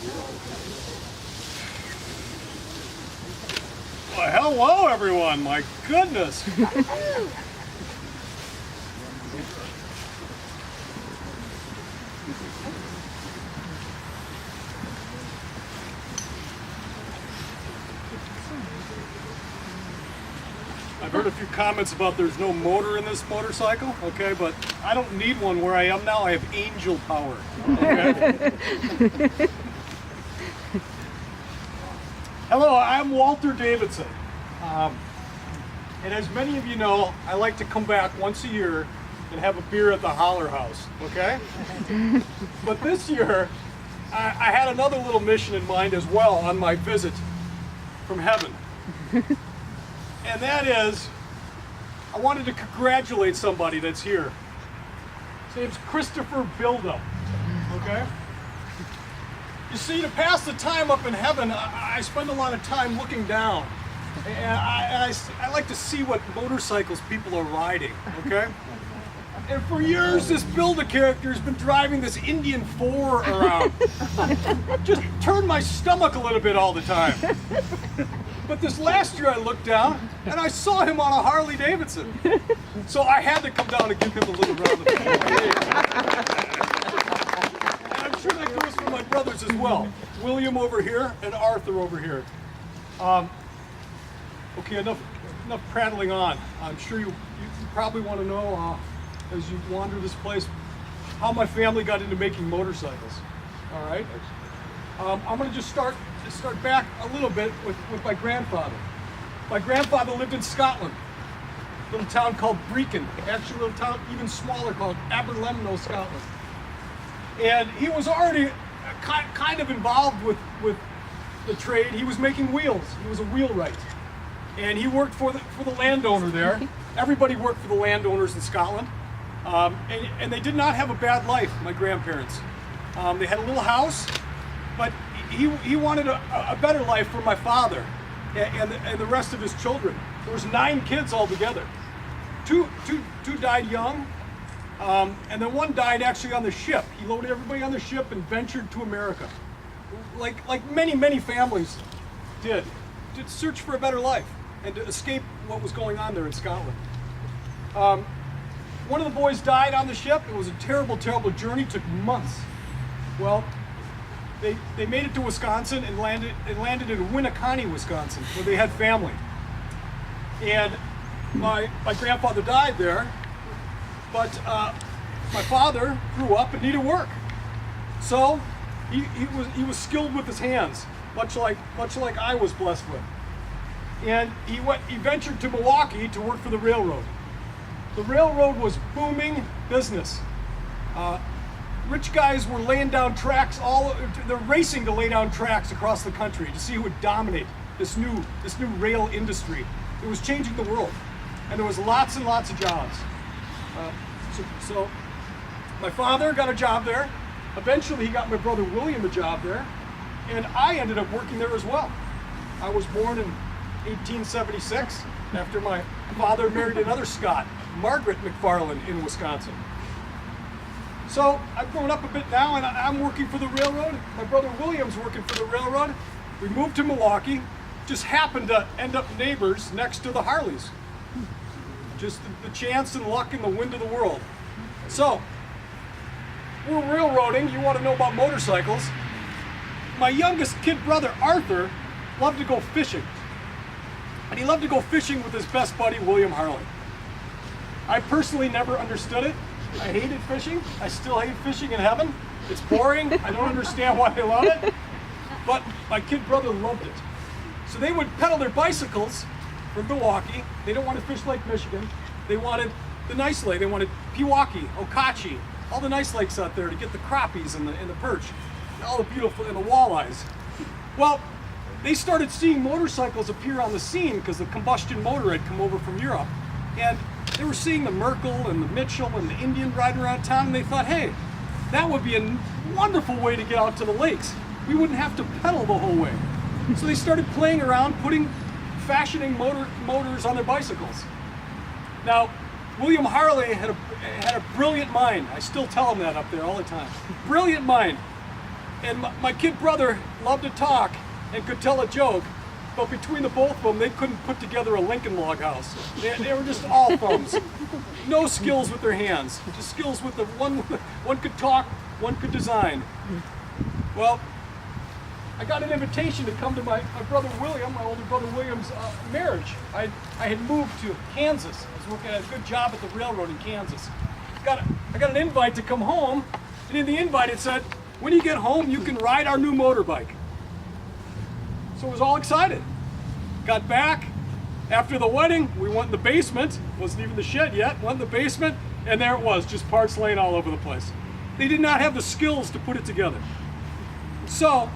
Well, hello, everyone. My goodness. I've heard a few comments about there's no motor in this motorcycle, okay, but I don't need one where I am now. I have angel power, okay? Hello, I'm Walter Davidson. And as many of you know, I like to come back once a year and have a beer at the Holler House, okay? But this year, I had another little mission in mind as well on my visit from heaven. And that is, I wanted to congratulate somebody that's here. His name's Christopher Bilda, okay? You see, to pass the time up in heaven, I spend a lot of time looking down. And I like to see what motorcycles people are riding, okay? And for years, this Bilda character has been driving this Indian 4 around. Just turned my stomach a little bit all the time. But this last year I looked down and I saw him on a Harley Davidson. So I had to come down and give him a little round of applause. And I'm sure that goes for my brothers as well. William over here and Arthur over here. Okay, enough prattling on. I'm sure you probably want to know, as you wander this place, how my family got into making motorcycles. All right? I'm going to just start back a little bit with my grandfather. My grandfather lived in Scotland, a little town called Brecon, actually a little town even smaller called Aberlemno, Scotland. And he was already kind of involved with the trade. He was making wheels. He was a wheelwright. And he worked for the landowner there. Everybody worked for the landowners in Scotland. And they did not have a bad life, my grandparents. They had a little house, but he wanted a better life for my father and the rest of his children. There was 9 kids altogether. Two died young, and then one died actually on the ship. He loaded everybody on the ship and ventured to America, like many families did, to search for a better life and to escape what was going on there in Scotland. One of the boys died on the ship. It was a terrible journey. It took months. Well, they made it to Wisconsin and landed in Winneconne, Wisconsin, where they had family. And my grandfather died there, but my father grew up and needed work. So he was skilled with his hands, much like I was blessed with. And he ventured to Milwaukee to work for the railroad. The railroad was booming business. Rich guys were laying down tracks, they're racing to lay down tracks across the country to see who would dominate this new rail industry. It was changing the world, and there was lots and lots of jobs. So my father got a job there. Eventually he got my brother William a job there, and I ended up working there as well. I was born in 1876 after my father married another Scot, Margaret McFarland, in Wisconsin. So I've grown up a bit now, and I'm working for the railroad. My brother William's working for the railroad. We moved to Milwaukee, just happened to end up neighbors next to the Harleys. Just the chance and luck and the wind of the world. So, we're railroading. You want to know about motorcycles. My youngest kid brother, Arthur, loved to go fishing. And he loved to go fishing with his best buddy, William Harley. I personally never understood it. I hated fishing. I still hate fishing in heaven. It's boring. I don't understand why they love it. But my kid brother loved it. So they would pedal their bicycles from Milwaukee. They don't want to fish Lake Michigan. They wanted the nice lake. They wanted Pewaukee, Okauchee, all the nice lakes out there to get the crappies and the perch, and all the beautiful, and the walleyes. Well, they started seeing motorcycles appear on the scene because the combustion motor had come over from Europe. And they were seeing the Merkel and the Mitchell and the Indian riding around town, and they thought, hey, that would be a wonderful way to get out to the lakes. We wouldn't have to pedal the whole way. So they started playing around, fashioning motors on their bicycles. Now, William Harley had a brilliant mind. I still tell him that up there all the time. Brilliant mind. And my kid brother loved to talk and could tell a joke, but between the both of them, they couldn't put together a Lincoln log house. They were just all thumbs. No skills with their hands, just skills with the one could talk, one could design. Well, I got an invitation to come to my brother William, my older brother William's marriage. I had moved to Kansas. I was working at a good job at the railroad in Kansas. I got an invite to come home, and in the invite it said, when you get home, you can ride our new motorbike. So I was all excited. Got back. After the wedding, we went in the basement. Wasn't even the shed yet. Went in the basement, and there it was, just parts laying all over the place. They did not have the skills to put it together. So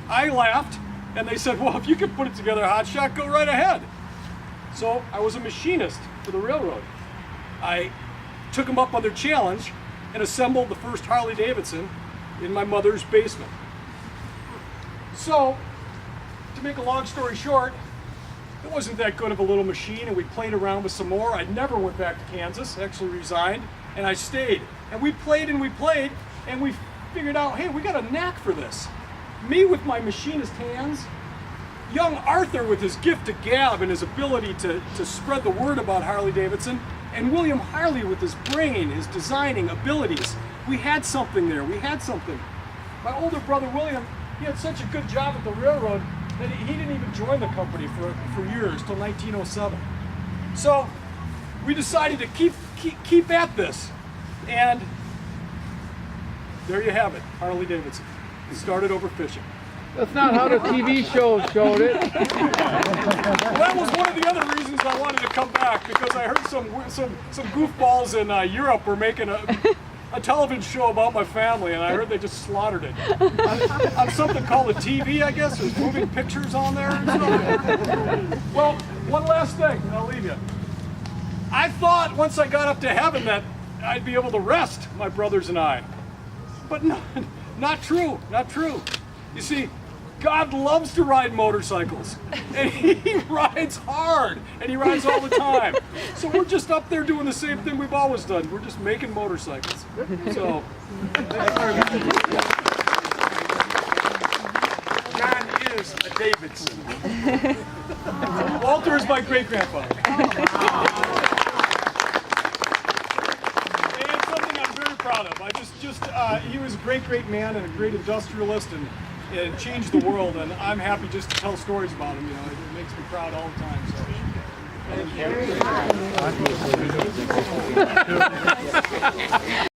I laughed, and they said, well, if you can put it together, hotshot, go right ahead. So I was a machinist for the railroad. I took them up on their challenge and assembled the first Harley Davidson in my mother's basement. So, to make a long story short, it wasn't that good of a little machine, and we played around with some more. I never went back to Kansas, actually resigned, and I stayed. And we played, and we figured out, hey, we got a knack for this. Me with my machinist hands, young Arthur with his gift of gab and his ability to spread the word about Harley Davidson, and William Harley with his brain, his designing abilities. We had something there, we had something. My older brother William, he had such a good job at the railroad that he didn't even join the company for years, till 1907. So we decided to keep at this. And there you have it, Harley Davidson. It started over fishing. That's not how the TV show showed it. Well, that was one of the other reasons I wanted to come back, because I heard some goofballs in Europe were making a television show about my family, and I heard they just slaughtered it. On something called a TV, I guess. There's moving pictures on there and stuff. Well, one last thing, and I'll leave you. I thought once I got up to heaven that I'd be able to rest, my brothers and I. But no, not true, not true. You see, God loves to ride motorcycles, and he rides hard, and he rides all the time. So we're just up there doing the same thing we've always done. We're just making motorcycles. So, John is a Davidson. Walter is my great-grandfather. And it's something I'm very proud of. He was a great man and a great industrialist, and it changed the world, and I'm happy just to tell stories about him. You know, it makes me proud all the time. So. Thank you.